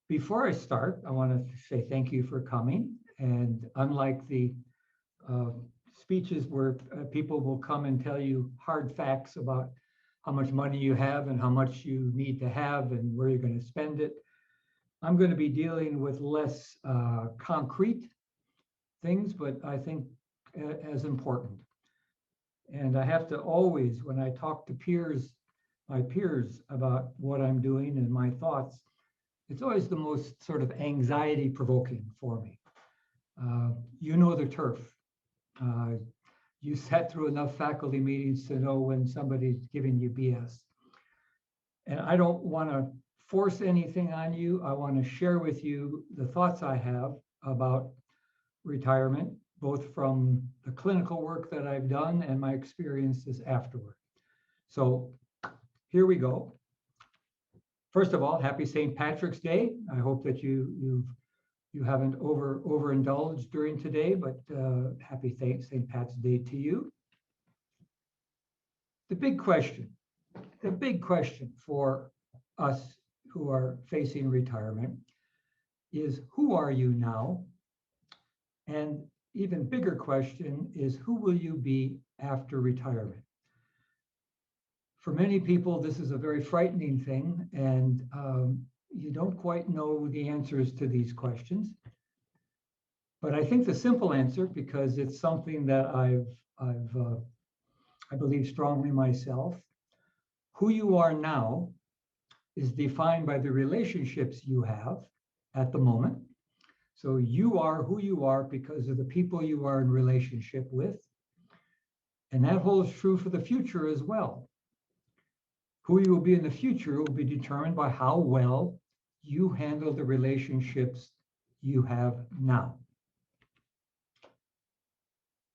Before I start, I want to say thank you for coming. And unlike the uh, speeches where people will come and tell you hard facts about how much money you have and how much you need to have and where you're going to spend it, I'm going to be dealing with less concrete things, but I think as important. And I have to always, when I talk to my peers about what I'm doing and my thoughts, it's always the most sort of anxiety provoking for me. You know the turf. Uh, you sat through enough faculty meetings to know when somebody's giving you BS. And I don't want to force anything on you. I want to share with you the thoughts I have about retirement, both from the clinical work that I've done and my experiences afterward. So here we go. First of all, happy St. Patrick's Day. I hope that you haven't overindulged during today, but happy St. Pat's Day to you. The big question for us who are facing retirement is, who are you now? And even bigger question is, who will you be after retirement? For many people, this is a very frightening thing, and you don't quite know the answers to these questions. But I think the simple answer, because it's something that I believe strongly myself, who you are now is defined by the relationships you have at the moment. So you are who you are because of the people you are in relationship with. And that holds true for the future as well. Who you will be in the future will be determined by how well you handle the relationships you have now.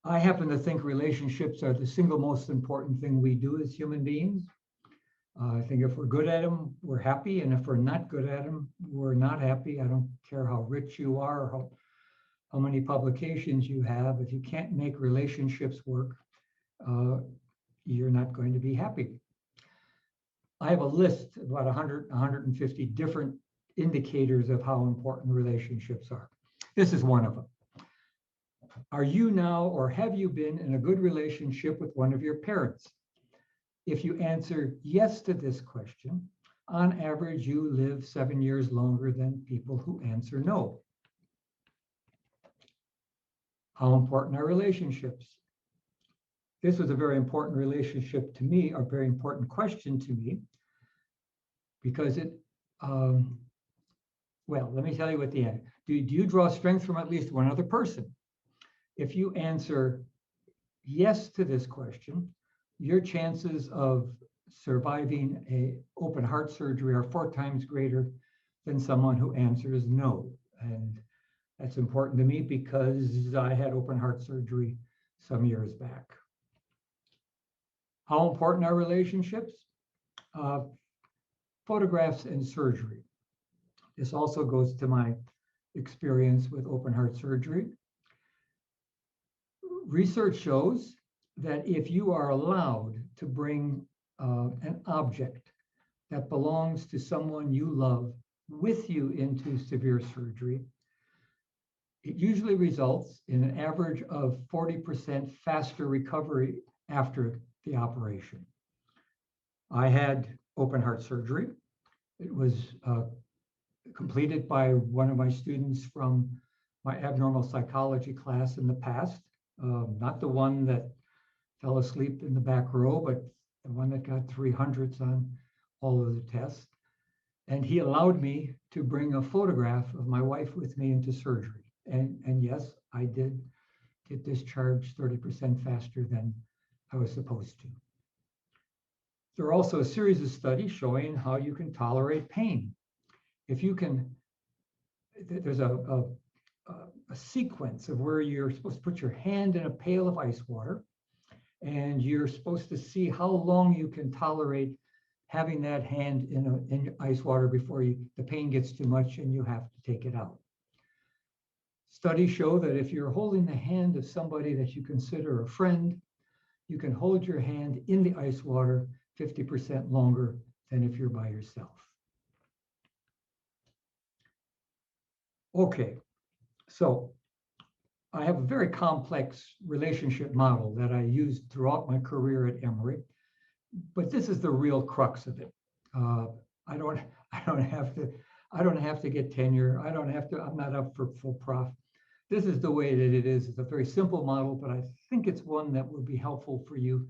I happen to think relationships are the single most important thing we do as human beings. I think if we're good at them, we're happy. And if we're not good at them, we're not happy. I don't care how rich you are or how many publications you have. If you can't make relationships work, you're not going to be happy. I have a list of about 100, 150 different indicators of how important relationships are. This is one of them. Are you now, or have you been in a good relationship with one of your parents? If you answer yes to this question, on average, you live 7 years longer than people who answer no. How important are relationships? This was a very important relationship to me, a very important question to me, because it, well, let me tell you what the end. Do you draw strength from at least one other person? If you answer yes to this question, your chances of surviving an open heart surgery are 4 times greater than someone who answers no. And that's important to me because I had open heart surgery some years back. How important are relationships? Photographs and surgery. This also goes to my experience with open heart surgery. Research shows that if you are allowed to bring an object that belongs to someone you love with you into severe surgery, it usually results in an average of 40% faster recovery after the operation. I had open heart surgery. It was completed by one of my students from my abnormal psychology class in the past, not the one that fell asleep in the back row, but the one that got 300s on all of the tests. And he allowed me to bring a photograph of my wife with me into surgery. And yes, I did get discharged 30% faster than I was supposed to. There are also a series of studies showing how you can tolerate pain. If you can, there's a sequence of where you're supposed to put your hand in a pail of ice water, and you're supposed to see how long you can tolerate having that hand in ice water before the pain gets too much and you have to take it out. Studies show that if you're holding the hand of somebody that you consider a friend, you can hold your hand in the ice water 50% longer than if you're by yourself. Okay, so I have a very complex relationship model that I used throughout my career at Emory, but this is the real crux of it. Uh, I don't, I don't have to, I don't have to get tenure. I don't have to. I'm not up for full prof. This is the way that it is. It's a very simple model, but I think it's one that will be helpful for you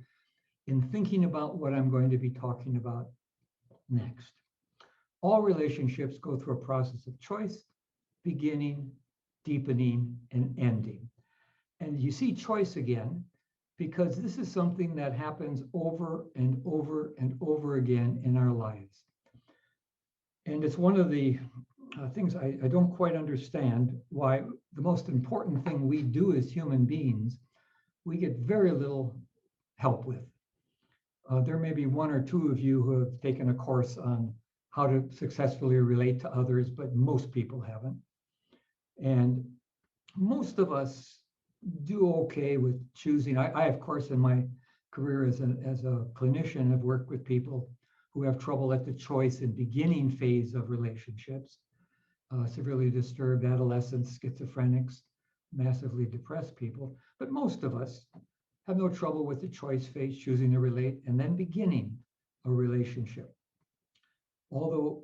in thinking about what I'm going to be talking about next. All relationships go through a process of choice, beginning, deepening, and ending. And you see choice again because this is something that happens over and over and over again in our lives. And it's one of the things I don't quite understand why the most important thing we do as human beings, we get very little help with. There may be one or two of you who have taken a course on how to successfully relate to others, but most people haven't. And most of us do okay with choosing. I of course, in my career as a clinician, have worked with people who have trouble at the choice and beginning phase of relationships, severely disturbed adolescents, schizophrenics, massively depressed people. But most of us have no trouble with the choice phase, choosing to relate, and then beginning a relationship. Although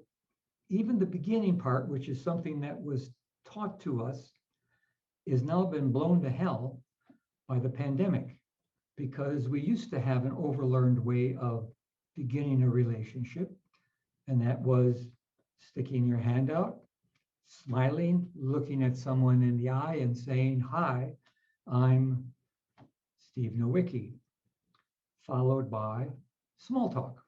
even the beginning part, which is something that was taught to us, is now been blown to hell by the pandemic, because we used to have an overlearned way of beginning a relationship, and that was sticking your hand out, smiling, looking at someone in the eye and saying, "Hi, I'm Steve Nowicki," followed by small talk.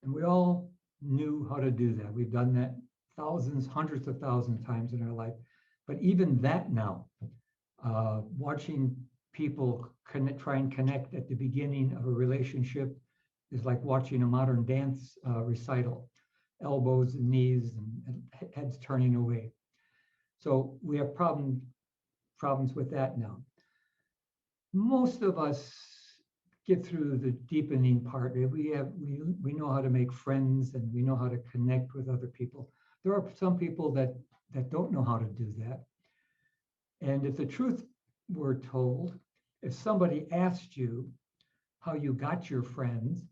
And we all knew how to do that. We've done that thousands, hundreds of thousands of times in our life. But even that now, watching people try and connect at the beginning of a relationship is like watching a modern dance recital, elbows and knees and heads turning away. So we have problems with that now. Most of us get through the deepening part. We know how to make friends and we know how to connect with other people. There are some people that don't know how to do that. And if the truth were told, if somebody asked you how you got your friends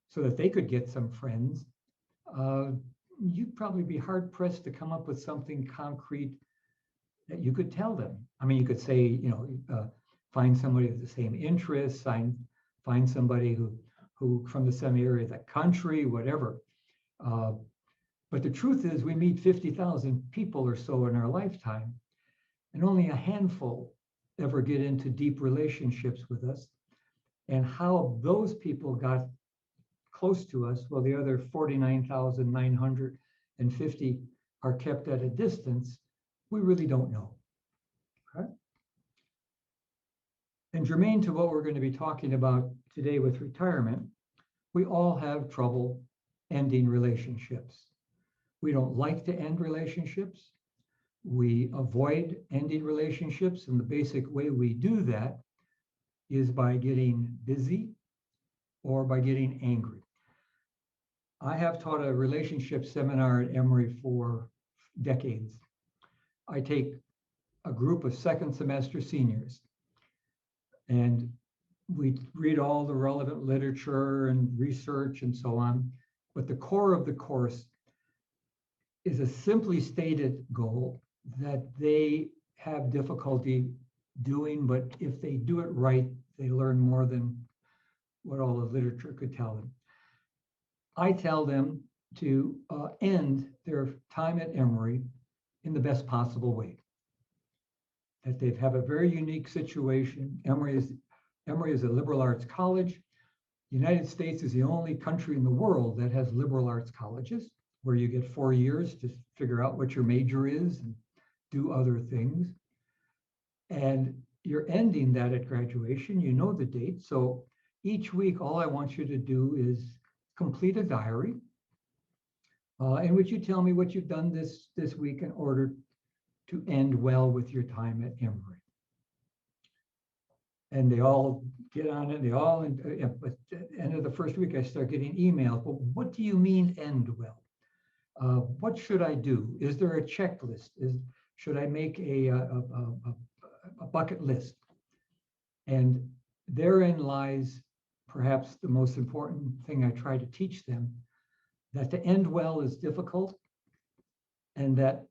so that they could get some friends, you'd probably be hard pressed to come up with something concrete that you could tell them. I mean, you could say, find somebody with the same interests, find somebody who from the same area of the country, whatever. But the truth is, we meet 50,000 people or so in our lifetime, and only a handful ever get into deep relationships with us. And how those people got close to us, while the other 49,950 are kept at a distance, we really don't know. Okay? And germane to what we're going to be talking about today with retirement, we all have trouble ending relationships. We don't like to end relationships. We avoid ending relationships, and the basic way we do that is by getting busy or by getting angry. I have taught a relationship seminar at Emory for decades. I take a group of second semester seniors, and we read all the relevant literature and research and so on. But the core of the course is a simply stated goal that they have difficulty doing, but if they do it right, they learn more than what all the literature could tell them. I tell them to end their time at Emory in the best possible way. That they have a very unique situation. Emory is a liberal arts college. The United States is the only country in the world that has liberal arts colleges, where you get 4 years to figure out what your major is and do other things. And you're ending that at graduation, you know the date. So each week, all I want you to do is complete a diary in which you tell me what you've done this week in order to end well with your time at Emory. And they all get on it. But at the end of the first week, I start getting emails. Well, what do you mean end well? What should I do? Is there a checklist? Should I make a bucket list? And therein lies perhaps the most important thing I try to teach them, that to end well is difficult, and that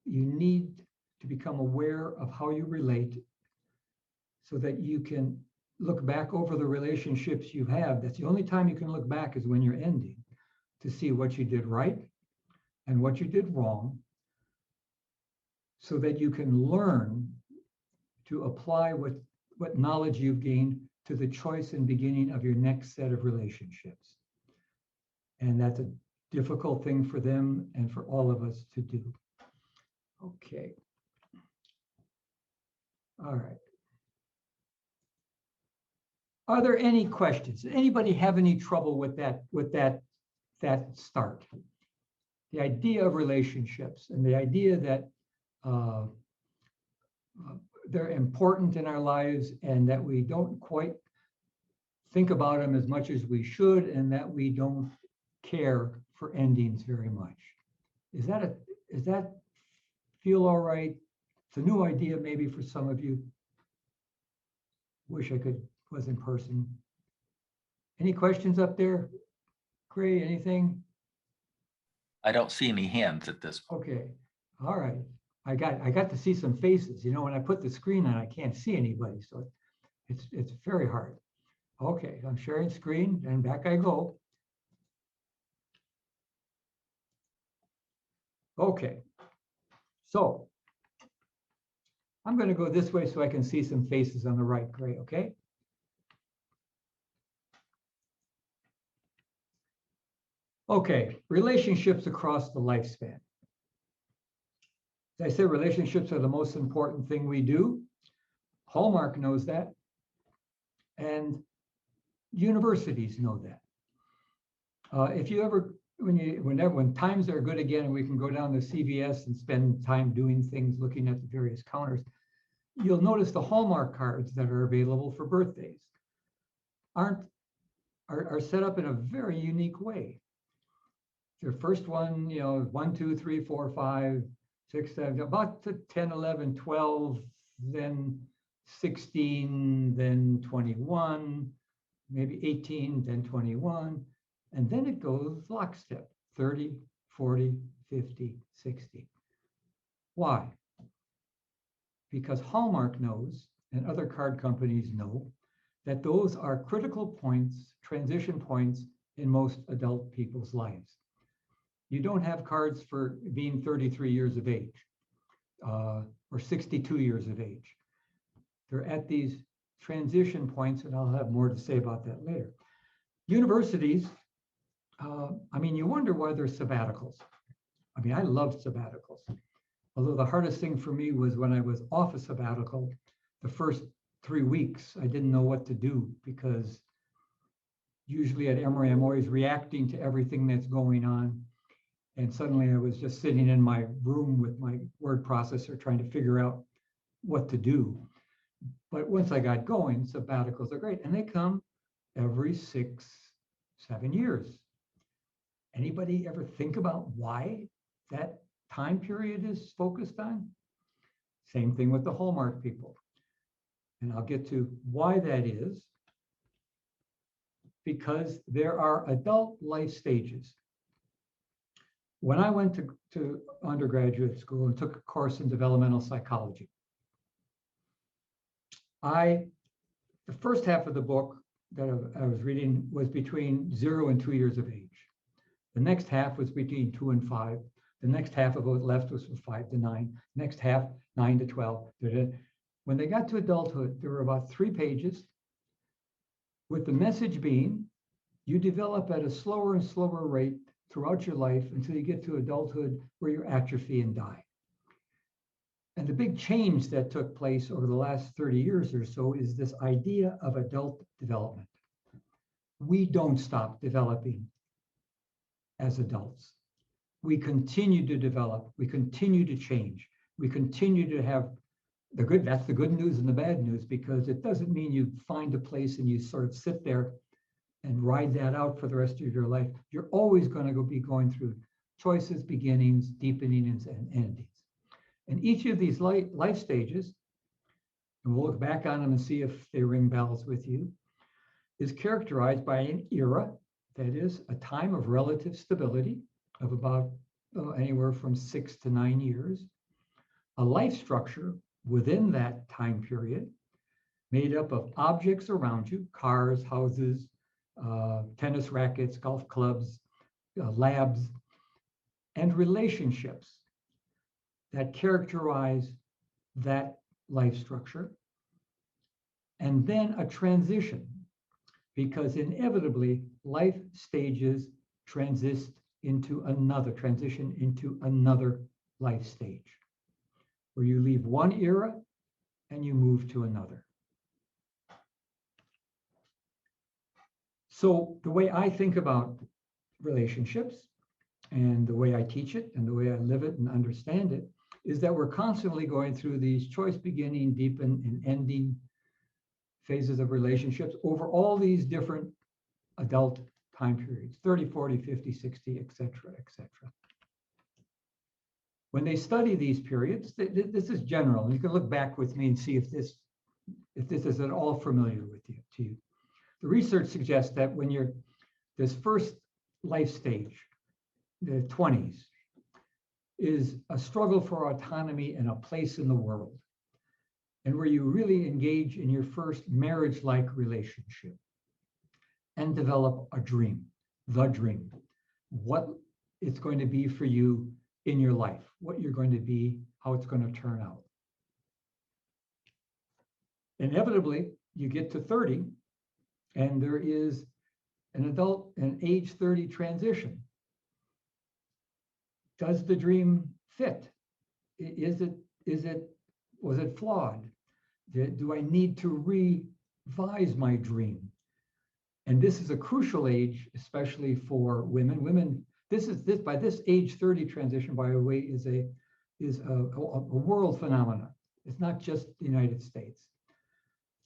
you need to become aware of how you relate so that you can look back over the relationships you have. That's the only time you can look back, is when you're ending, to see what you did right and what you did wrong, so that you can learn to apply what knowledge you've gained to the choice and beginning of your next set of relationships. And that's a difficult thing for them and for all of us to do. Okay. All right. Are there any questions? Does anybody have any trouble with that start? The idea of relationships and the idea that they're important in our lives, and that we don't quite think about them as much as we should, and that we don't care for endings very much. Is that feel all right? It's a new idea maybe for some of you. Wish I was in person. Any questions up there? Gray, anything? I don't see any hands at this point. Okay, all right. I got to see some faces. You know, when I put the screen on, I can't see anybody, so it's very hard. Okay, I'm sharing screen, and back I go. Okay, so I'm going to go this way so I can see some faces on the right, Gray, okay? Okay, relationships across the lifespan. As I said, relationships are the most important thing we do. Hallmark knows that, and universities know that. If you ever, when times are good again and we can go down to CVS and spend time doing things, looking at the various counters, you'll notice the Hallmark cards that are available for birthdays are set up in a very unique way. The first one, 1, 2, 3, 4, 5, 6, 7, about to 10, 11, 12, then 16, then 21, maybe 18, then 21. And then it goes lockstep, 30, 40, 50, 60. Why? Because Hallmark knows, and other card companies know, that those are critical points, transition points in most adult people's lives. You don't have cards for being 33 years of age or 62 years of age. They're at these transition points, and I'll have more to say about that later. Universities, you wonder why there's sabbaticals. I loved sabbaticals. Although the hardest thing for me was when I was off a sabbatical, the first 3 weeks, I didn't know what to do, because usually at Emory, I'm always reacting to everything that's going on. And suddenly I was just sitting in my room with my word processor trying to figure out what to do. But once I got going, sabbaticals are great. And they come every 6, 7 years. Anybody ever think about why that time period is focused on? Same thing with the Hallmark people. And I'll get to why that is. Because there are adult life stages. When I went to undergraduate school and took a course in developmental psychology, the first half of the book that I was reading was between 0 and 2 years of age. The next half was between 2 and 5. The next half of what left was from 5 to 9. Next half, 9 to 12. When they got to adulthood, there were about 3 pages, with the message being, you develop at a slower and slower rate throughout your life until you get to adulthood, where you atrophy and die. And the big change that took place over the last 30 years or so is this idea of adult development. We don't stop developing as adults. We continue to develop, we continue to change, we continue to have that's the good news and the bad news, because it doesn't mean you find a place and you sort of sit there and ride that out for the rest of your life. You're always going to be going through choices, beginnings, deepenings, and endings. And each of these life stages, and we'll look back on them and see if they ring bells with you, is characterized by an era, that is, a time of relative stability of about anywhere from 6 to 9 years, a life structure within that time period made up of objects around you, cars, houses, tennis rackets, golf clubs, labs, and relationships that characterize that life structure. And then a transition, because inevitably life stages transition into another life stage, where you leave one era and you move to another. So the way I think about relationships and the way I teach it and the way I live it and understand it is that we're constantly going through these choice, beginning, deepen, and ending phases of relationships over all these different adult time periods, 30, 40, 50, 60, et cetera, et cetera. When they study these periods, this is general. You can look back with me and see if this is at all familiar with you, to you. The research suggests that when you're this first life stage, the 20s, is a struggle for autonomy and a place in the world, and where you really engage in your first marriage-like relationship and develop a dream, the dream, what it's going to be for you in your life, what you're going to be, how it's going to turn out. Inevitably, you get to 30, and there is an age 30 transition. Does the dream fit? Was it flawed? Do I need to revise my dream? And this is a crucial age, especially for women. Women, by this age 30 transition, by the way, is a world phenomenon. It's not just the United States.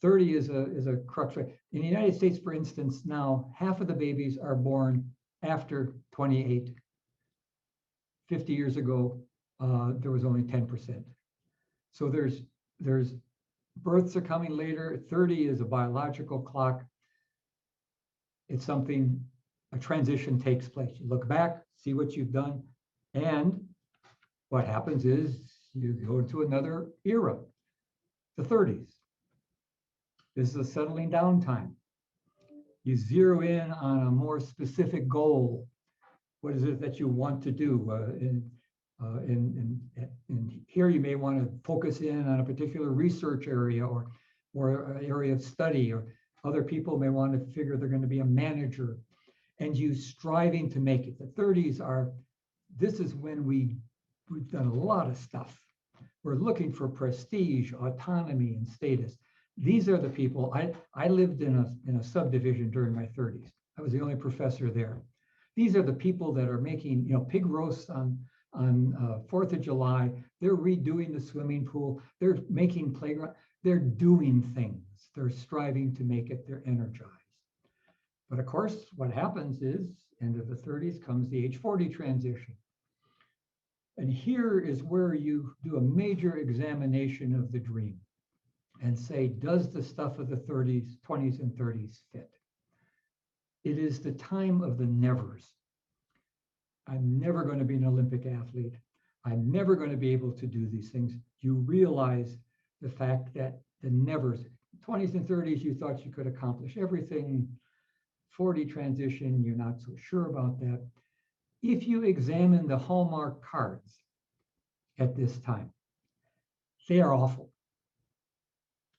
30 is a crux. In the United States, for instance, now half of the babies are born after 28. 50 years ago, there was only 10%. So there's births are coming later. 30 is a biological clock. It's something, a transition takes place. You look back, see what you've done, and what happens is you go into another era, the 30s. This is a settling down time. You zero in on a more specific goal. What is it that you want to do? And here you may want to focus in on a particular research area or an area of study, or other people may want to figure they're going to be a manager, and you striving to make it. The 30s this is when we've done a lot of stuff. We're looking for prestige, autonomy, and status. These are the people. I lived in a subdivision during my 30s. I was the only professor there. These are the people that are making, pig roasts on 4th of July. They're redoing the swimming pool. They're making playground. They're doing things. They're striving to make it. They're energized. But of course, what happens is, end of the 30s comes the age 40 transition. And here is where you do a major examination of the dream and say, does the stuff of the 30s, 20s, and 30s fit? It is the time of the nevers. I'm never going to be an Olympic athlete. I'm never going to be able to do these things. You realize the fact that the nevers, 20s and 30s, you thought you could accomplish everything. 40 transition, you're not so sure about that. If you examine the Hallmark cards at this time, they are awful.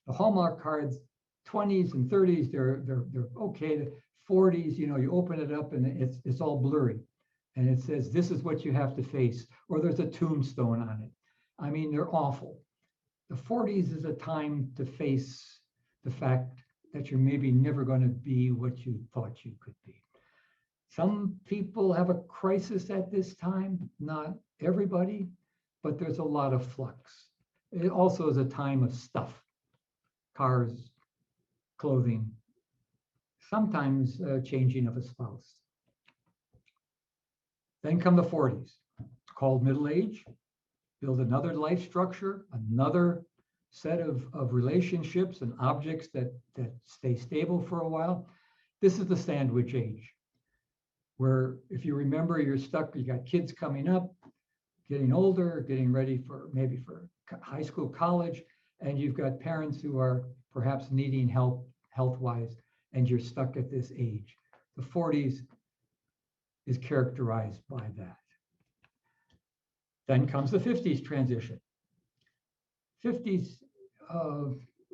The Hallmark cards, 20s and 30s, they're okay. The 40s, you open it up and it's all blurry. And it says, this is what you have to face, or there's a tombstone on it. I mean, they're awful. The 40s is a time to face the fact that you're maybe never going to be what you thought you could be. Some people have a crisis at this time, not everybody, but there's a lot of flux. It also is a time of stuff, cars, clothing, sometimes changing of a spouse. Then come the 40s, called middle age. Build another life structure, another set of relationships and objects that stay stable for a while. This is the sandwich age, where if you remember, you're stuck, you got kids coming up, getting older, getting ready for maybe for high school, college, and you've got parents who are perhaps needing help health-wise, and you're stuck at this age. The 40s is characterized by that. Then comes the 50s transition. 50s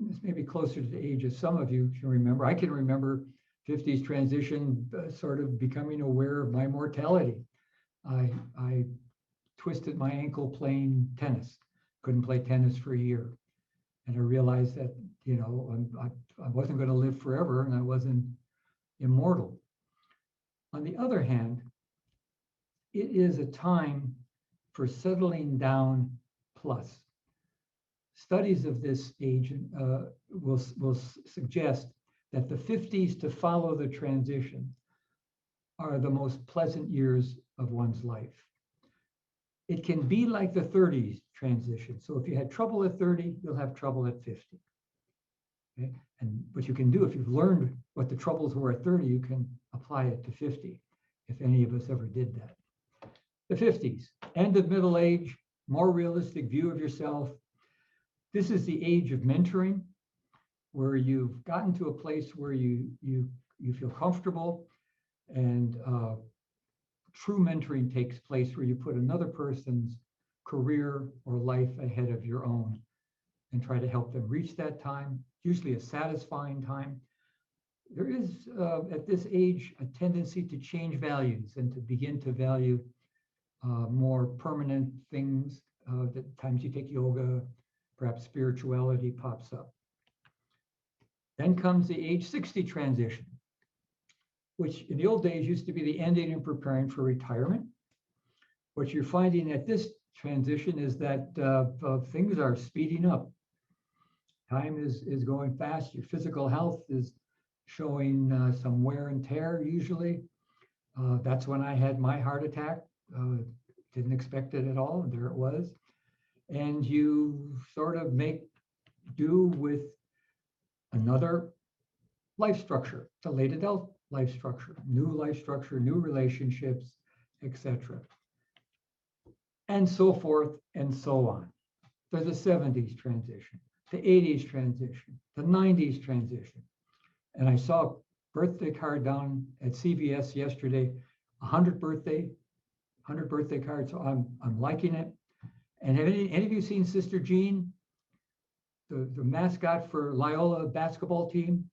is maybe closer to the age of some of you can remember. I can remember 50s transition, sort of becoming aware of my mortality. I twisted my ankle playing tennis, couldn't play tennis for a year. And I realized that, you know, I wasn't going to live forever and I wasn't immortal. On the other hand, it is a time for settling down plus. Studies of this age will suggest that the 50s to follow the transition are the most pleasant years of one's life. It can be like the 30s transition. So if you had trouble at 30, you'll have trouble at 50. Okay? And what you can do, if you've learned what the troubles were at 30, you can apply it to 50, if any of us ever did that. The 50s, end of middle age, more realistic view of yourself. This is the age of mentoring, where you've gotten to a place where you feel comfortable, and true mentoring takes place where you put another person's career or life ahead of your own and try to help them reach that time, usually a satisfying time. There is, at this age, a tendency to change values and to begin to value more permanent things. The times you take yoga, perhaps spirituality pops up. Then comes the age 60 transition, which in the old days used to be the ending and preparing for retirement. What you're finding at this transition is that things are speeding up. Time is going fast. Your physical health is showing some wear and tear usually. That's when I had my heart attack. Didn't expect it at all. There it was. And you sort of make do with another life structure, the late adult life structure, new relationships, etc. And so forth and so on. There's a 70s transition, the 80s transition, the 90s transition. And I saw a birthday card down at CVS yesterday, 100 birthday cards. So I'm liking it. And have any of you seen Sister Jean, the mascot for Loyola basketball team?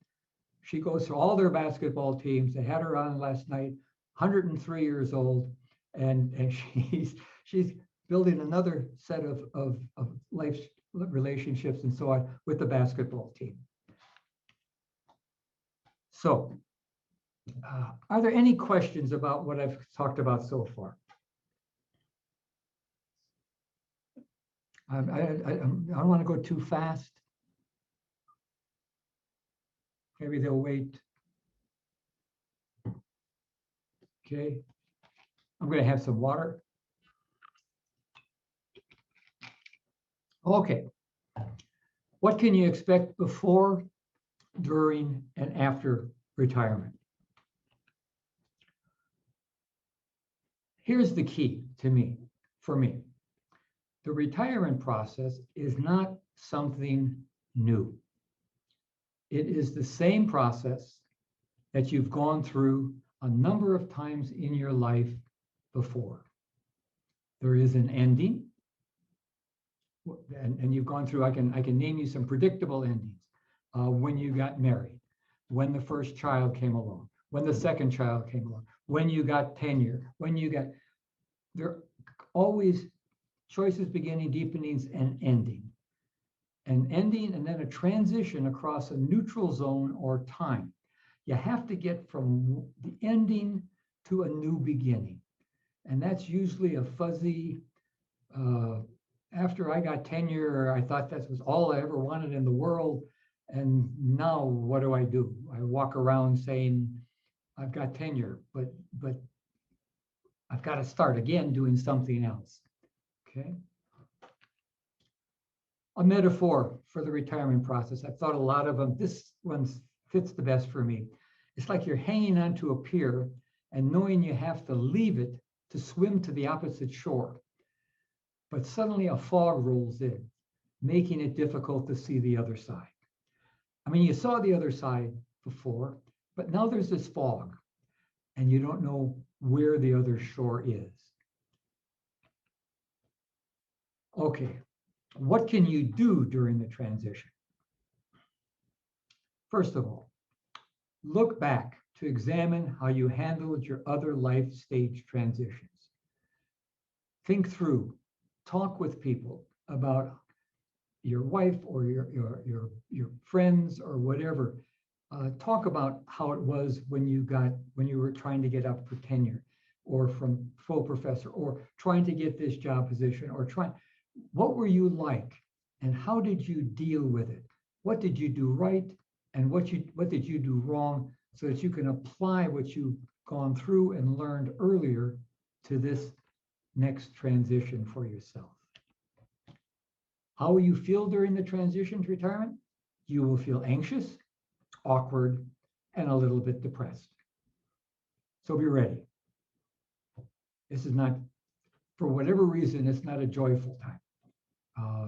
She goes through all their basketball teams. They had her on last night, 103 years old, and she's building another set of life relationships and so on with the basketball team. So, are there any questions about what I've talked about so far? I don't want to go too fast. Maybe they'll wait. Okay. I'm going to have some water. Okay. What can you expect before, during, and after retirement? Here's the key to me, for me. The retirement process is not something new. It is the same process that you've gone through a number of times in your life before. There is an ending, and you've gone through, I can name you some predictable endings. When you got married, when the first child came along, when the second child came along, when you got tenure, there are always choices, beginning, deepenings, and ending. An ending and then a transition across a neutral zone or time. You have to get from the ending to a new beginning. And that's usually a fuzzy, after I got tenure, I thought that was all I ever wanted in the world. And now what do? I walk around saying, I've got tenure, but I've got to start again doing something else. Okay. A metaphor for the retirement process. I've thought a lot of them. This one fits the best for me. It's like you're hanging onto a pier and knowing you have to leave it to swim to the opposite shore. But suddenly a fog rolls in, making it difficult to see the other side. I mean, you saw the other side before, but now there's this fog and you don't know where the other shore is. Okay, what can you do during the transition? First of all, look back to examine how you handled your other life stage transitions. Think through, talk with people about your wife or your friends or whatever. Talk about how it was when you were trying to get up for tenure or from full professor or trying to get this job position or what were you like and how did you deal with it? What did you do right and what did you do wrong so that you can apply what you've gone through and learned earlier to this next transition for yourself. How will you feel during the transition to retirement? You will feel anxious, awkward, and a little bit depressed. So be ready. This is not, for whatever reason, it's not a joyful time.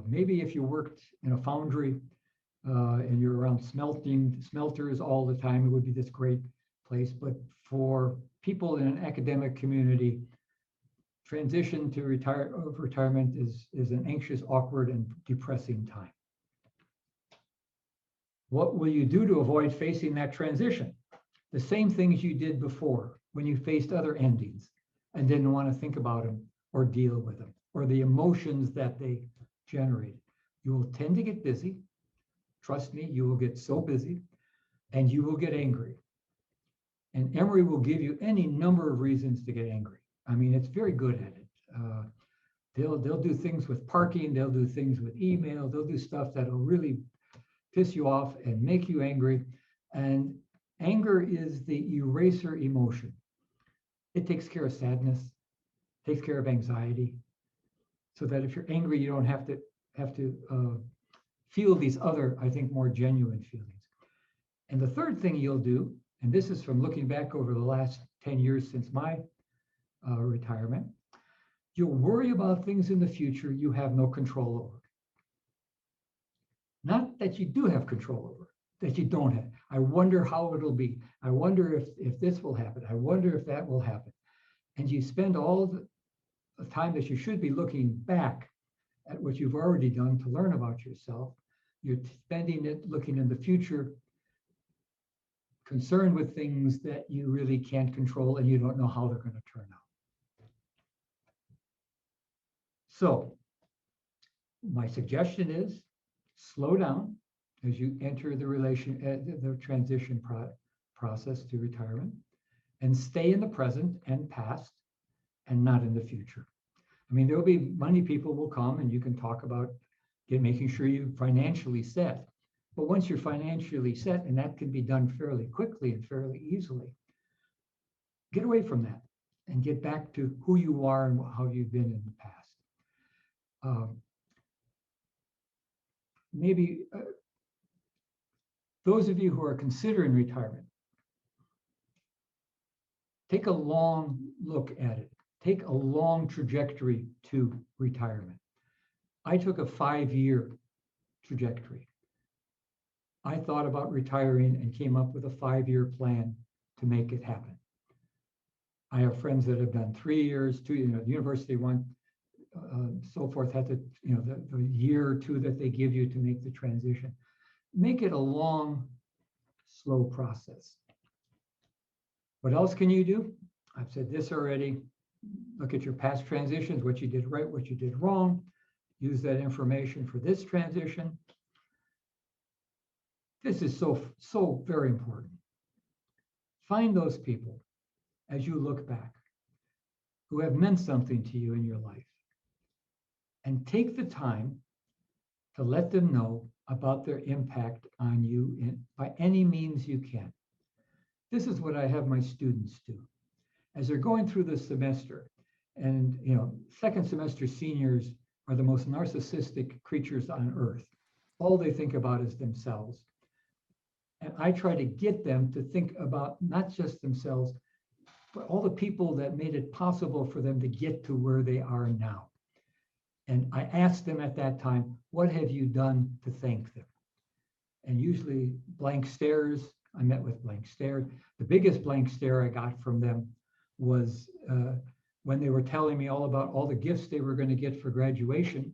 Maybe if you worked in a foundry and you're around smelters all the time, it would be this great place. But for people in an academic community, transition to retirement is an anxious, awkward, and depressing time. What will you do to avoid facing that transition? The same things you did before when you faced other endings and didn't want to think about them or deal with them or the emotions that they generated. You will tend to get busy. Trust me, you will get so busy and you will get angry. And Emory will give you any number of reasons to get angry. I mean, it's very good at it. They'll do things with parking. They'll do things with email. They'll do stuff that'll really piss you off and make you angry. And anger is the eraser emotion. It takes care of sadness, takes care of anxiety, so that if you're angry, you don't have to feel these other, I think, more genuine feelings. And the third thing you'll do, and this is from looking back over the last 10 years since my retirement, you'll worry about things in the future you have no control over. Not that you do have control over, that you don't have. I wonder how it'll be. I wonder if this will happen. I wonder if that will happen. And you spend all the time that you should be looking back at what you've already done to learn about yourself. You're spending it looking in the future, concerned with things that you really can't control and you don't know how they're going to turn out. So my suggestion is slow down as you enter the transition process to retirement, and stay in the present and past and not in the future. I mean, there'll be many people will come and you can talk about making sure you're financially set. But once you're financially set, and that can be done fairly quickly and fairly easily, get away from that and get back to who you are and how you've been in the past. Maybe those of you who are considering retirement, take a long look at it. Take a long trajectory to retirement. I took a 5-year trajectory. I thought about retiring and came up with a 5-year plan to make it happen. I have friends that have done 3 years, 2, the university one, so forth, had to, the year or two that they give you to make the transition. Make it a long, slow process. What else can you do? I've said this already. Look at your past transitions, what you did right, what you did wrong. Use that information for this transition. This is so very important. Find those people as you look back who have meant something to you in your life, and take the time to let them know about their impact on you by any means you can. This is what I have my students do. As they're going through the semester, And, you know, second semester seniors are the most narcissistic creatures on earth. All they think about is themselves. And I try to get them to think about not just themselves, but all the people that made it possible for them to get to where they are now. And I asked them at that time, what have you done to thank them? And usually blank stares. I met with blank stares. The biggest blank stare I got from them was when they were telling me all about all the gifts they were going to get for graduation.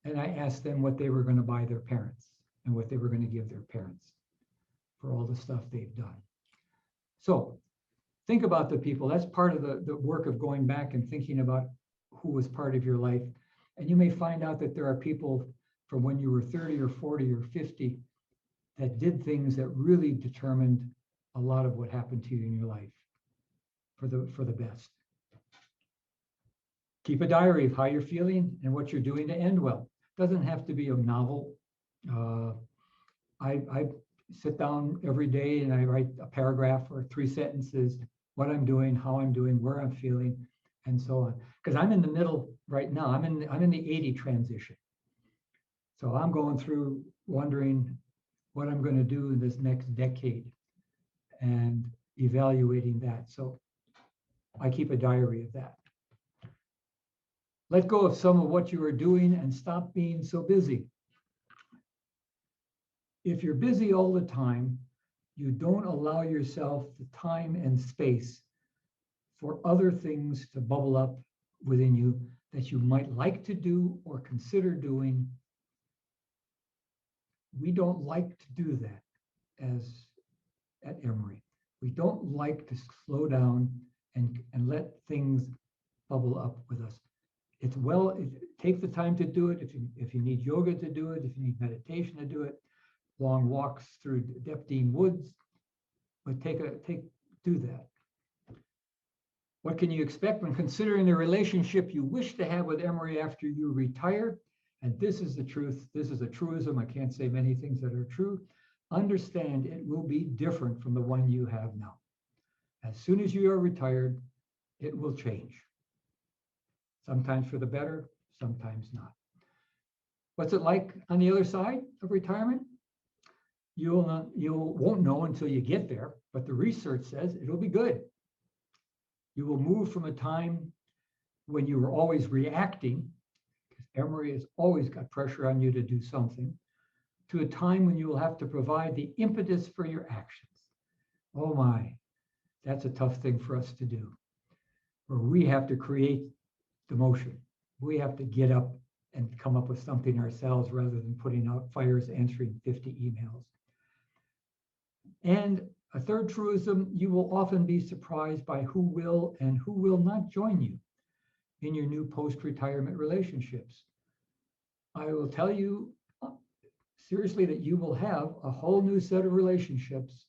And I asked them what they were going to buy their parents and what they were going to give their parents for all the stuff they've done. So think about the people. That's part of the work of going back and thinking about who was part of your life. And you may find out that there are people from when you were 30 or 40 or 50 that did things that really determined a lot of what happened to you in your life for the best. Keep a diary of how you're feeling and what you're doing to end well. Doesn't have to be a novel. I sit down every day and I write a paragraph or 3 sentences, what I'm doing, how I'm doing, where I'm feeling, and so on. Because I'm in the middle right now. I'm in the 80 transition. So I'm going through wondering what I'm going to do in this next decade and evaluating that. So I keep a diary of that. Let go of some of what you are doing and stop being so busy. If you're busy all the time, you don't allow yourself the time and space for other things to bubble up within you that you might like to do or consider doing. We don't like to do that at Emory. We don't like to slow down and let things bubble up with us. Take the time to do it. If you need yoga to do it, if you need meditation to do it, long walks through Deptine Woods, but do that. What can you expect when considering the relationship you wish to have with Emory after you retire? And this is the truth. This is a truism. I can't say many things that are true. Understand it will be different from the one you have now. As soon as you are retired, it will change. Sometimes for the better, sometimes not. What's it like on the other side of retirement? You won't know until you get there, but the research says it'll be good. You will move from a time when you were always reacting, because Emory has always got pressure on you to do something, to a time when you will have to provide the impetus for your actions. Oh my, that's a tough thing for us to do, where we have to create the motion. We have to get up and come up with something ourselves rather than putting out fires, answering 50 emails. And a third truism, you will often be surprised by who will and who will not join you in your new post-retirement relationships. I will tell you seriously that you will have a whole new set of relationships.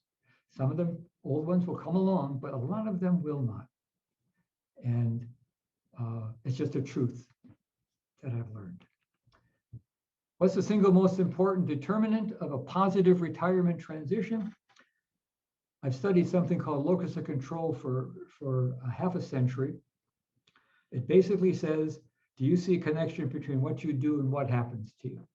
Some of them, old ones, will come along, but a lot of them will not. And it's just a truth that I've learned. What's the single most important determinant of a positive retirement transition? I've studied something called locus of control for a half a century. It basically says, do you see a connection between what you do and what happens to you?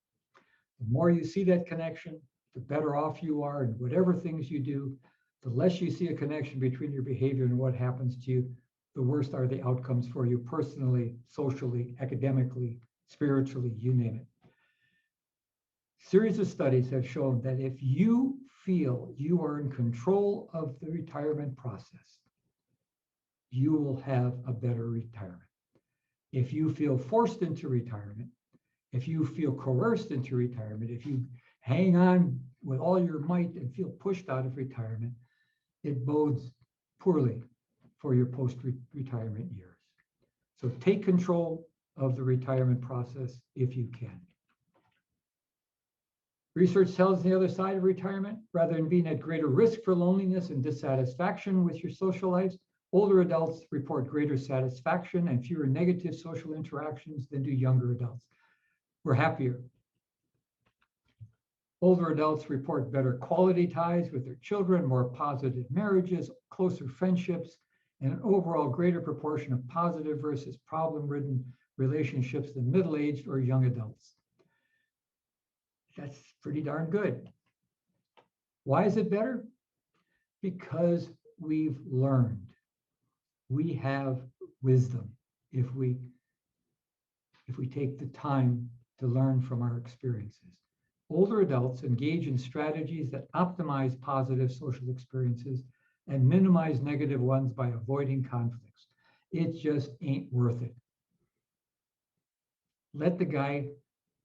The more you see that connection, the better off you are in whatever things you do. The less you see a connection between your behavior and what happens to you, the worse are the outcomes for you personally, socially, academically, spiritually, you name it. Series of studies have shown that if you feel you are in control of the retirement process, you will have a better retirement. If you feel forced into retirement, if you feel coerced into retirement, if you hang on with all your might and feel pushed out of retirement, it bodes poorly for your post-retirement years. So take control of the retirement process if you can. Research tells the other side of retirement, rather than being at greater risk for loneliness and dissatisfaction with your social lives, older adults report greater satisfaction and fewer negative social interactions than do younger adults. We're happier. Older adults report better quality ties with their children, more positive marriages, closer friendships, and an overall greater proportion of positive versus problem-ridden relationships than middle-aged or young adults. That's pretty darn good. Why is it better? Because we've learned. We have wisdom if we take the time to learn from our experiences. Older adults engage in strategies that optimize positive social experiences and minimize negative ones by avoiding conflicts. It just ain't worth it. Let the guy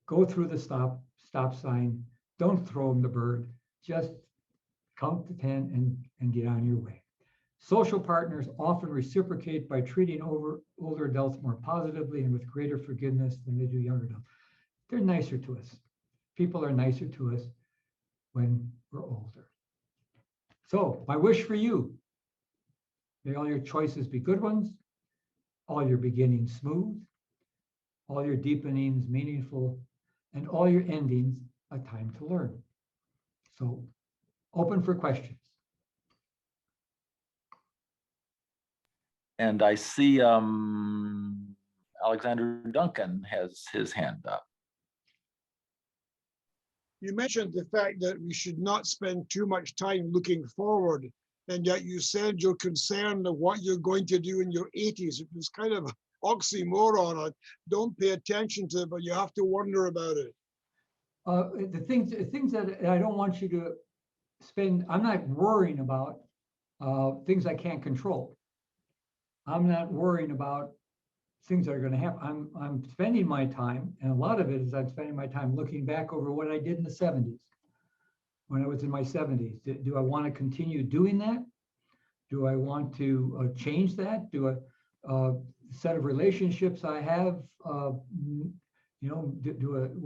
go through the stop sign. Don't throw him the bird. Just count to 10 and get on your way. Social partners often reciprocate by treating older adults more positively and with greater forgiveness than they do younger adults. They're nicer to us. People are nicer to us when we're older. So my wish for you, may all your choices be good ones, all your beginnings smooth, all your deepenings meaningful, and all your endings a time to learn. So open for questions. And I see Alexander Duncan has his hand up. You mentioned the fact that we should not spend too much time looking forward, and yet you said you're concerned of what you're going to do in your 80s. It was kind of oxymoron. Don't pay attention to it, but you have to wonder about it. The things that I don't want you to spend, I'm not worrying about things I can't control. I'm not worrying about things that are going to happen. I'm spending my time, and a lot of it is I'm spending my time looking back over what I did in the 70s, when I was in my 70s. Do I want to continue doing that? Do I want to change that? Do a set of relationships I have, what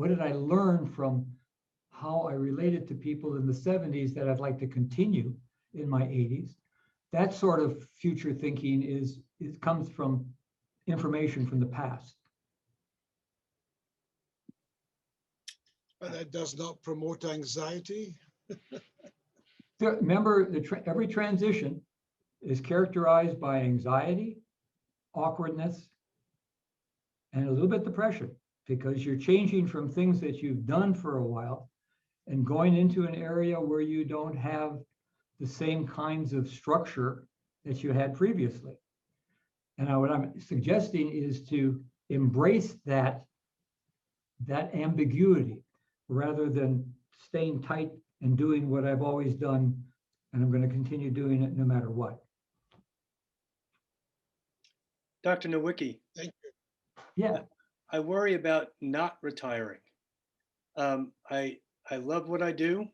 did I learn from how I related to people in the 70s that I'd like to continue in my 80s? That sort of future thinking comes from information from the past. But that does not promote anxiety. Remember, every transition is characterized by anxiety, awkwardness, and a little bit depression, because you're changing from things that you've done for a while and going into an area where you don't have the same kinds of structure that you had previously. And what I'm suggesting is to embrace that ambiguity rather than staying tight and doing what I've always done, and I'm going to continue doing it no matter what. Dr. Nowicki. Thank you. Yeah. I worry about not retiring. I love what I do,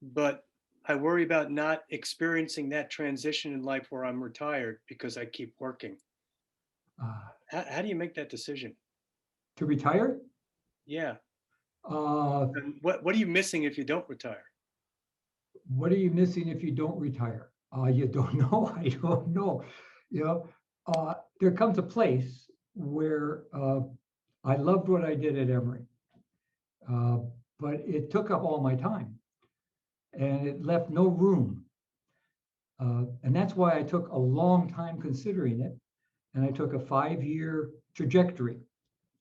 but I worry about not experiencing that transition in life where I'm retired because I keep working. How do you make that decision? To retire? Yeah. And what are you missing if you don't retire? What are you missing if you don't retire? You don't know. I don't know. There comes a place where I loved what I did at Emory, but it took up all my time. And it left no room. And that's why I took a long time considering it. And I took a 5-year trajectory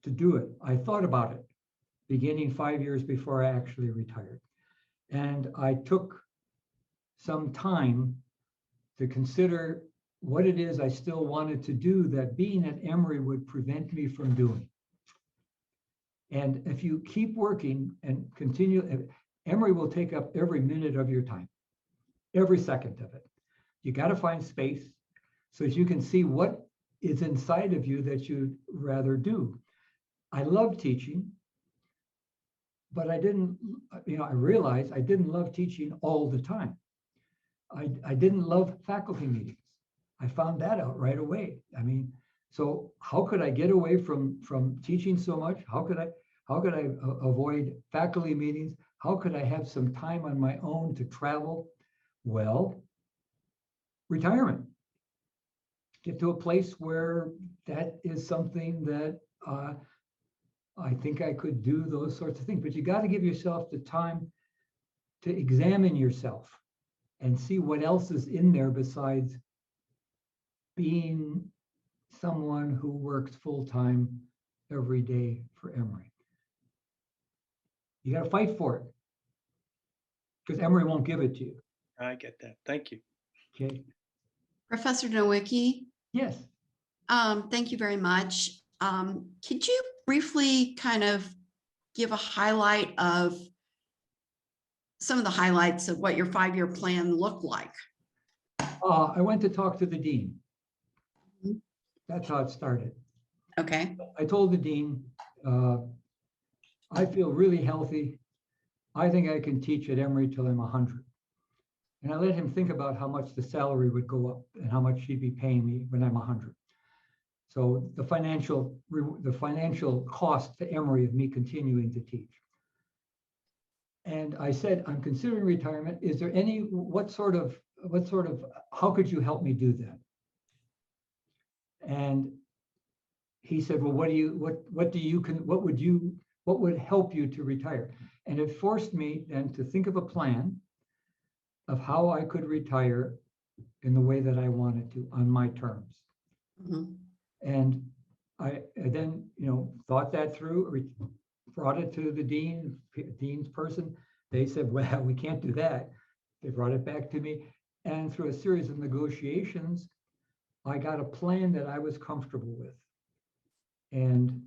to do it. I thought about it beginning 5 years before I actually retired. And I took some time to consider what it is I still wanted to do that being at Emory would prevent me from doing. And if you keep working and continue, Emory will take up every minute of your time, every second of it. You got to find space so that you can see what is inside of you that you'd rather do. I love teaching, but I realized I didn't love teaching all the time. I didn't love faculty meetings. I found that out right away. I mean, so how could I get away from teaching so much? How could I avoid faculty meetings? How could I have some time on my own to travel? Well, retirement. Get to a place where that is something that I think I could do those sorts of things. But you got to give yourself the time to examine yourself and see what else is in there besides being someone who works full-time every day for Emory. You got to fight for it because Emory won't give it to you. I get that. Thank you. Okay. Professor Nowicki, Yes. thank you very much. Could you briefly kind of give a highlight of some of the highlights of what your 5-year plan looked like? I went to talk to the dean. Mhm. That's how it started. Okay. I told the dean, I feel really healthy. I think I can teach at Emory till I'm 100. And I let him think about how much the salary would go up and how much he'd be paying me when I'm 100. So the financial cost to Emory of me continuing to teach. And I said, I'm considering retirement. Is there any, what sort of, how could you help me do that? And he said, well, what would help you to retire? And it forced me then to think of a plan of how I could retire in the way that I wanted to on my terms. Mhm. And I then, thought that through, brought it to the dean's person. They said, well, we can't do that. They brought it back to me. And through a series of negotiations, I got a plan that I was comfortable with and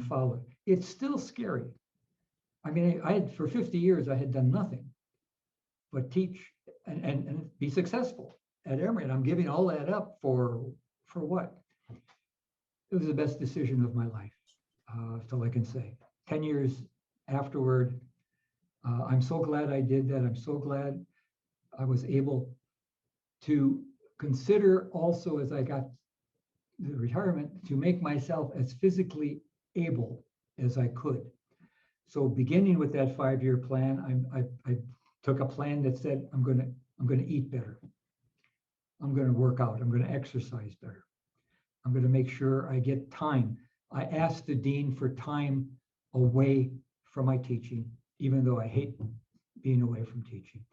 followed. It's still scary. I mean, I had, for 50 years, I had done nothing but teach and be successful at Emory. And I'm giving all that up for what? It was the best decision of my life. That's all I can say. 10 years afterward, I'm so glad I did that. I'm so glad I was able to consider also, as I got the retirement, to make myself as physically able as I could. So beginning with that 5-year plan, I took a plan that said, I'm going to eat better. I'm going to work out. I'm going to exercise better. I'm going to make sure I get time. I asked the dean for time away from my teaching, even though I hate being away from teaching.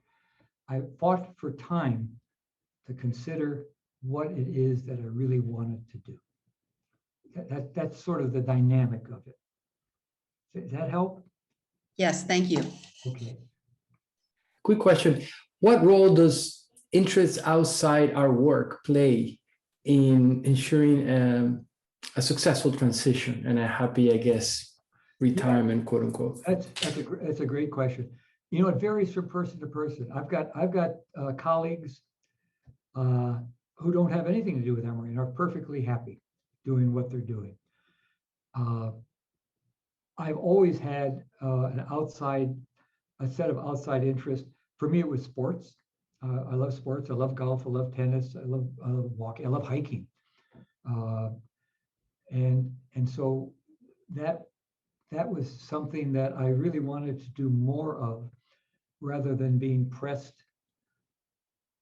I fought for time to consider what it is that I really wanted to do. That's sort of the dynamic of it. Does that help? Yes, thank you. Okay. Quick question. What role does interest outside our work play in ensuring a successful transition and a happy, I guess, retirement, quote unquote? That's a great question. It varies from person to person. I've got colleagues who don't have anything to do with Emory and are perfectly happy doing what they're doing. I've always had a set of outside interests. For me, it was sports. I love sports. I love golf. I love tennis. I love walking. I love hiking. And so that was something that I really wanted to do more of, rather than being pressed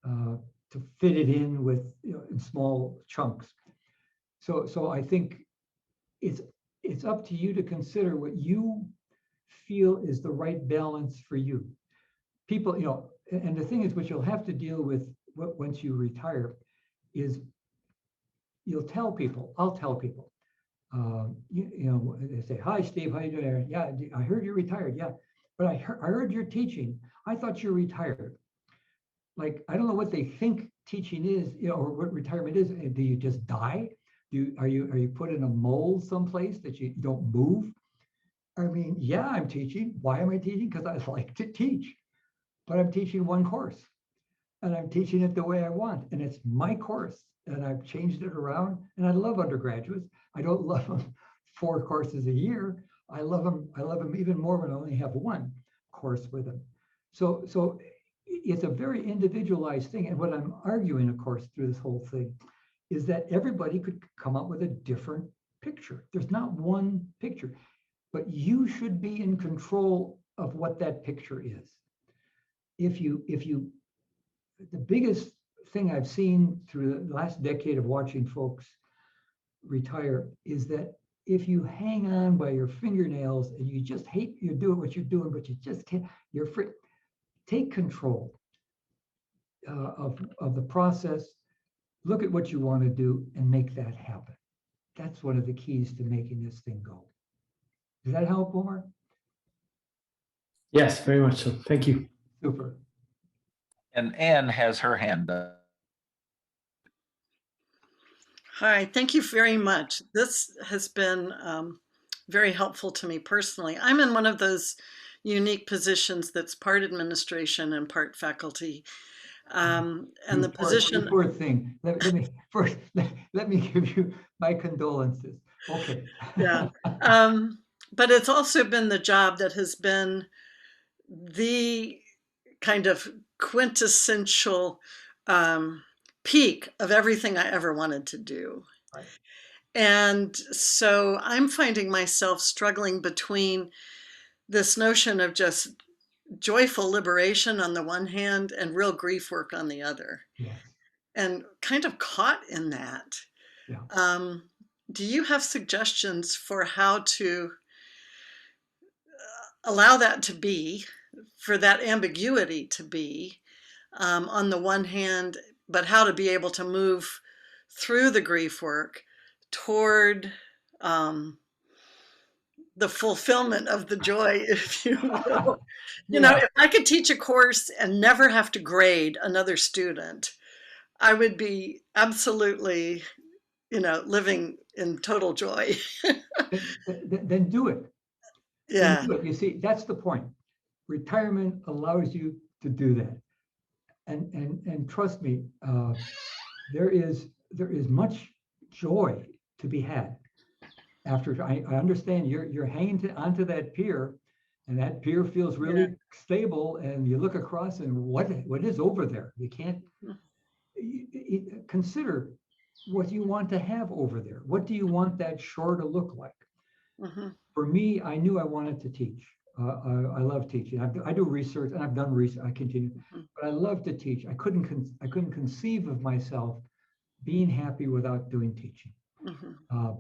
to fit it in with in small chunks. So I think it's up to you to consider what you feel is the right balance for you. People, and the thing is, what you'll have to deal with once you retire is I'll tell people, they say, hi, Steve, how you doing? Yeah, I heard you retired. Yeah, but I heard you're teaching. I thought you're retired. Like, I don't know what they think teaching is, or what retirement is. Do you just die? Are you put in a mold someplace that you don't move? I mean, yeah, I'm teaching. Why am I teaching? Because I like to teach, but I'm teaching one course and I'm teaching it the way I want. And it's my course and I've changed it around, and I love undergraduates. I don't love them 4 courses a year. I love them even more when I only have one course with them. So it's a very individualized thing. And what I'm arguing, of course, through this whole thing is that everybody could come up with a different picture. There's not one picture, but you should be in control of what that picture is. The biggest thing I've seen through the last decade of watching folks retire is that if you hang on by your fingernails and you just hate, you're doing what you're doing, but you just can't, you're free. Take control of the process. look at what you want to do and make that happen. That's one of the keys to making this thing go. Does that help, Omar? Yes, very much so. Thank you. Super. And Anne has her hand up. Hi, thank you very much. This has been very helpful to me personally. I'm in one of those unique positions that's part administration and part faculty. And the position. Poor thing. Let me first let me give you my condolences. Okay. Yeah. But it's also been the job that has been the kind of quintessential peak of everything I ever wanted to do. Right. And so I'm finding myself struggling between this notion of just joyful liberation on the one hand and real grief work on the other. Yes. And kind of caught in that. Yeah. Do you have suggestions for how to allow that to be, for that ambiguity to be on the one hand, but how to be able to move through the grief work toward the fulfillment of the joy, if you will. You know, if I could teach a course and never have to grade another student, I would be absolutely, living in total joy. Then do it. Yeah. Do it. You see, that's the point. Retirement allows you to do that. And trust me, there is much joy to be had. After I understand you're hanging onto that pier, and that pier feels really stable, and you look across and what is over there? You can't consider what you want to have over there. What do you want that shore to look like? Mm-hmm. For me, I knew I wanted to teach. I love teaching. I do research, and I've done research. I continue, but I love to teach. I couldn't conceive of myself being happy without doing teaching. Mm-hmm.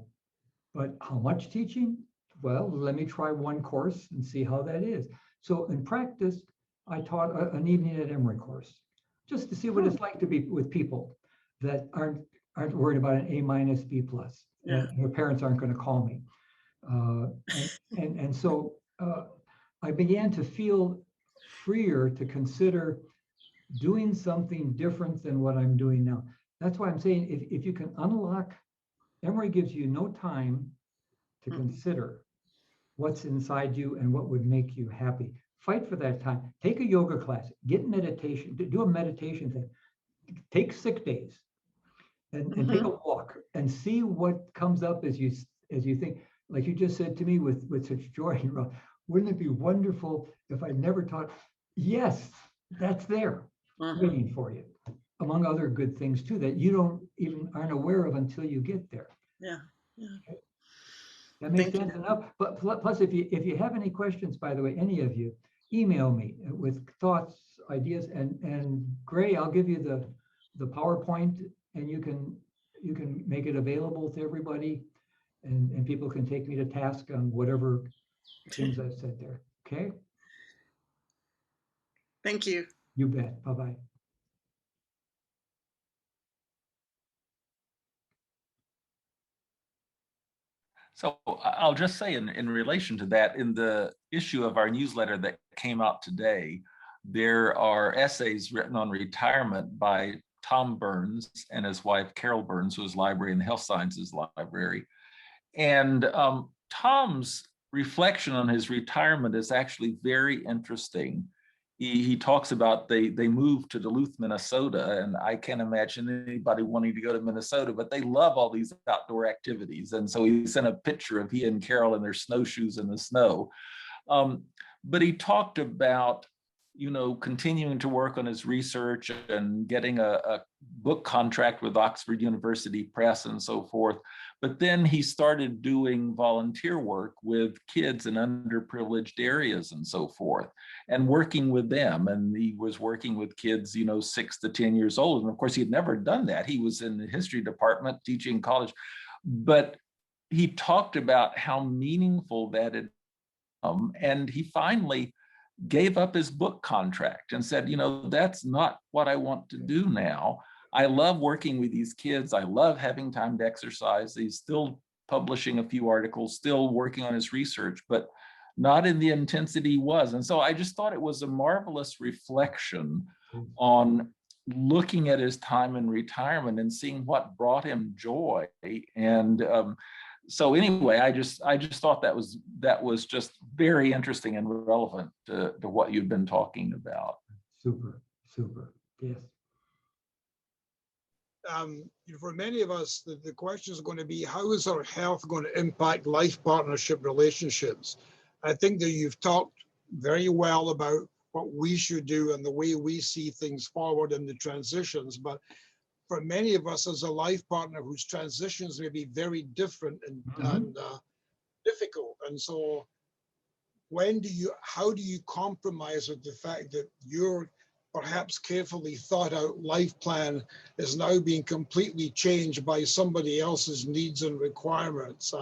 But how much teaching? Well, let me try one course and see how that is. So in practice, I taught an evening at Emory course, just to see what it's like to be with people that aren't worried about an A-, B+. Yeah. Their parents aren't going to call me. So I began to feel freer to consider doing something different than what I'm doing now. That's why I'm saying if you can unlock, Emory gives you no time to consider what's inside you and what would make you happy. Fight for that time. Take a yoga class, get meditation, do a meditation thing, take sick days and take a walk and see what comes up as you think. Like you just said to me with such joy, wouldn't it be wonderful if I never taught? Yes, that's there waiting for you, among other good things too, that you aren't aware of until you get there. Yeah. Okay. That makes sense enough. But plus, if you have any questions, by the way, any of you, email me with thoughts, ideas, and Gray, I'll give you the PowerPoint, and you can make it available to everybody, and people can take me to task on whatever things I said there. Okay. Thank you. You bet. Bye-bye. So I'll just say in relation to that, in the issue of our newsletter that came out today, there are essays written on retirement by Tom Burns and his wife, Carol Burns, who is library in the Health Sciences Library. And Tom's reflection on his retirement is actually very interesting. He talks about they moved to Duluth, Minnesota, and I can't imagine anybody wanting to go to Minnesota, but they love all these outdoor activities. And so he sent a picture of he and Carol in their snowshoes in the snow. But he talked about, continuing to work on his research and getting a book contract with Oxford University Press and so forth. But then he started doing volunteer work with kids in underprivileged areas and so forth, and working with them. And he was working with kids, 6 to 10 years old. And of course, he'd never done that. He was in the history department teaching college. But he talked about how meaningful that had become. And he finally gave up his book contract and said, that's not what I want to do now. I love working with these kids. I love having time to exercise. He's still publishing a few articles, still working on his research, but not in the intensity he was. And so I just thought it was a marvelous reflection on looking at his time in retirement and seeing what brought him joy. And so anyway, I just thought that was just very interesting and relevant to what you've been talking about. Super, super. Yes. For many of us, the question is going to be, how is our health going to impact life partnership relationships? I think that you've talked very well about what we should do and the way we see things forward in the transitions. But for many of us as a life partner whose transitions may be very different and difficult. And so how do you compromise with the fact that your perhaps carefully thought out life plan is now being completely changed by somebody else's needs and requirements?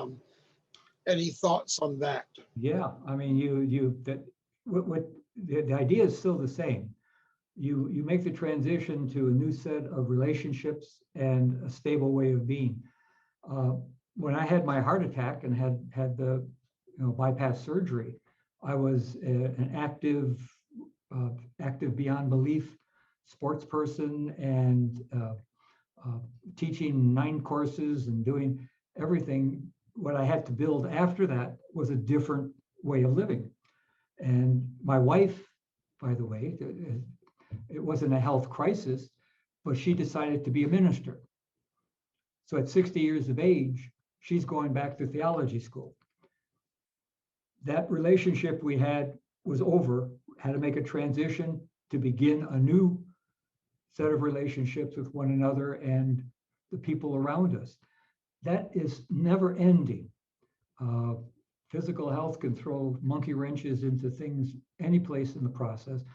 Any thoughts on that? Yeah, I mean, the idea is still the same. You make the transition to a new set of relationships and a stable way of being. When I had my heart attack and had the bypass surgery, I was an active beyond belief sports person and teaching 9 courses and doing everything. What I had to build after that was a different way of living. And my wife, by the way, it wasn't a health crisis, but she decided to be a minister. So at 60 years of age, she's going back to theology school. That relationship we had was over, had to make a transition to begin a new set of relationships with one another and the people around us. That is never ending. Physical health can throw monkey wrenches into things any place in the process,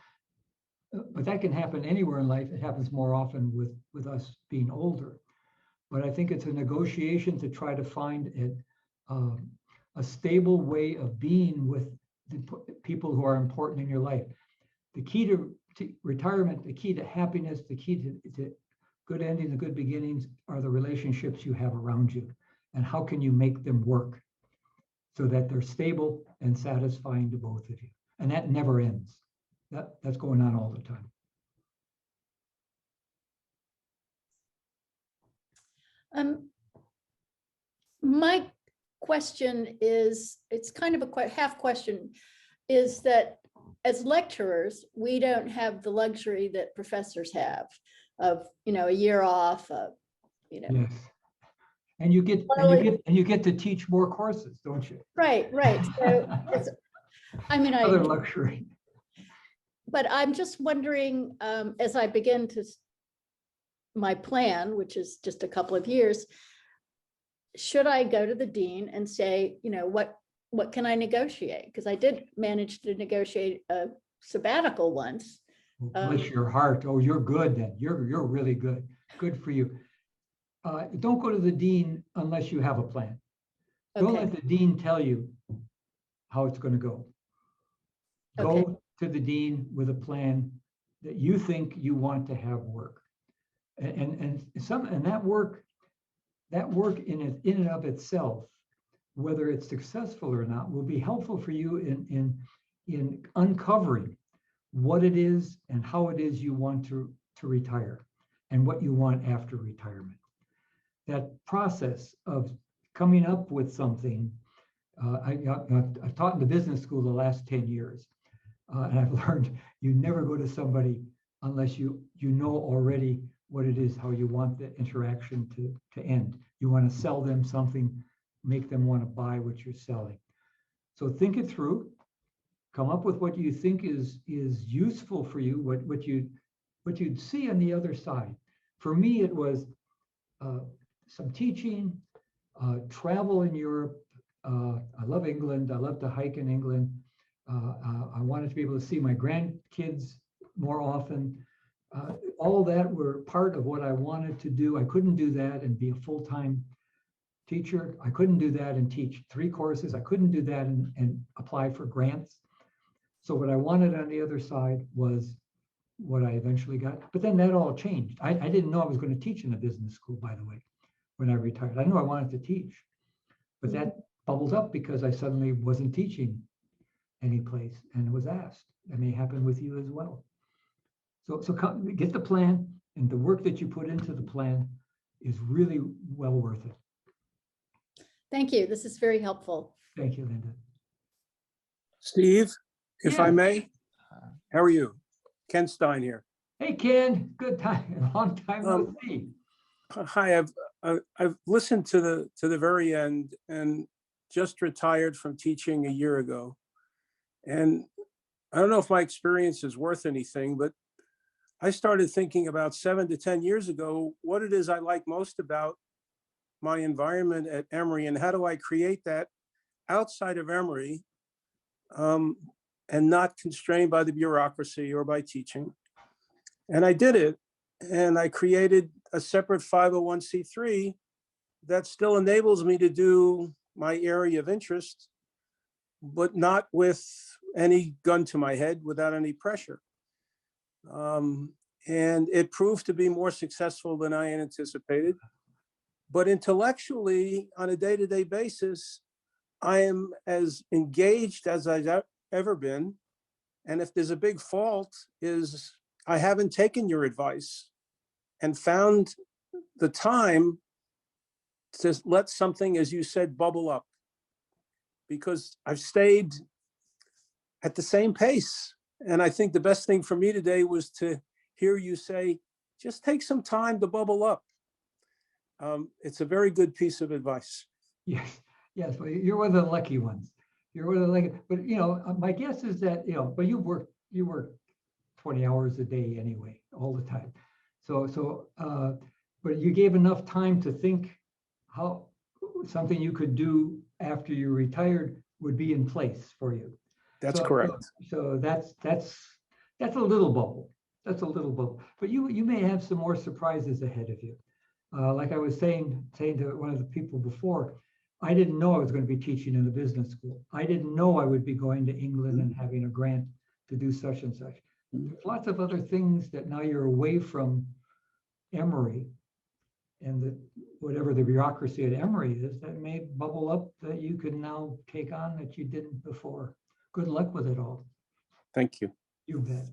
but that can happen anywhere in life. It happens more often with us being older. But I think it's a negotiation to try to find a stable way of being with the people who are important in your life. The key to retirement, the key to happiness, the key to good endings and good beginnings are the relationships you have around you. And how can you make them work so that they're stable and satisfying to both of you? And that never ends. That's going on all the time. My question is, it's kind of a half question, is that as lecturers, we don't have the luxury that professors have of, a year off, Yes. And you get to teach more courses, don't you? Right. So Other luxury. But I'm just wondering, as I begin my plan, which is just a couple of years, should I go to the dean and say, what can I negotiate? Because I did manage to negotiate a sabbatical once. Bless your heart. Oh, you're good then. You're really good. Good for you. Don't go to the dean unless you have a plan. Don't let the dean tell you how it's going to go. Go to the dean with a plan that you think you want to have work. And that work in and of itself, whether it's successful or not, will be helpful for you in uncovering what it is and how it is you want to retire and what you want after retirement. That process of coming up with something, I've taught in the business school the last 10 years, and I've learned you never go to somebody unless you know already what it is, how you want the interaction to end. You want to sell them something, make them want to buy what you're selling. So think it through, come up with what you think is useful for you, what you'd see on the other side. For me, it was some teaching, travel in Europe. I love England. I love to hike in England. I wanted to be able to see my grandkids more often. All that were part of what I wanted to do. I couldn't do that and be a full-time teacher. I couldn't do that and teach 3 courses. I couldn't do that and apply for grants. So what I wanted on the other side was what I eventually got. But then that all changed. I didn't know I was going to teach in a business school, by the way, when I retired. I knew I wanted to teach, but that bubbled up because I suddenly wasn't teaching any place and was asked. That may happen with you as well. So get the plan, and the work that you put into the plan is really well worth it. Thank you. This is very helpful. Thank you, Linda. Steve, if I Yeah. may, how are you? Ken Stein here. Hey, Ken, good time, long time no see. Hi, I've listened to the very end and just retired from teaching a year ago. And I don't know if my experience is worth anything, but I started thinking about 7 to 10 years ago, what it is I like most about my environment at Emory and how do I create that outside of Emory, and not constrained by the bureaucracy or by teaching. And I did it, and I created a separate 501c3 that still enables me to do my area of interest, but not with any gun to my head, without any pressure. And it proved to be more successful than I anticipated. But intellectually, on a day-to-day basis, I am as engaged as I've ever been. And if there's a big fault, is I haven't taken your advice and found the time to let something, as you said, bubble up. Because I've stayed at the same pace. And I think the best thing for me today was to hear you say, just take some time to bubble up. It's a very good piece of advice. Yes, yes, well, you're one of the lucky ones. You're one of the lucky, but my guess is that, but you work 20 hours a day anyway, all the time. But you gave enough time to think how something you could do after you retired would be in place for you. That's correct. So that's a little bubble. That's a little bubble. But you may have some more surprises ahead of you. Like I was saying to one of the people before, I didn't know I was going to be teaching in a business school. I didn't know I would be going to England and having a grant to do such and such. There's lots of other things that now you're away from Emory and whatever the bureaucracy at Emory is, that may bubble up that you can now take on that you didn't before. Good luck with it all. Thank you. You bet.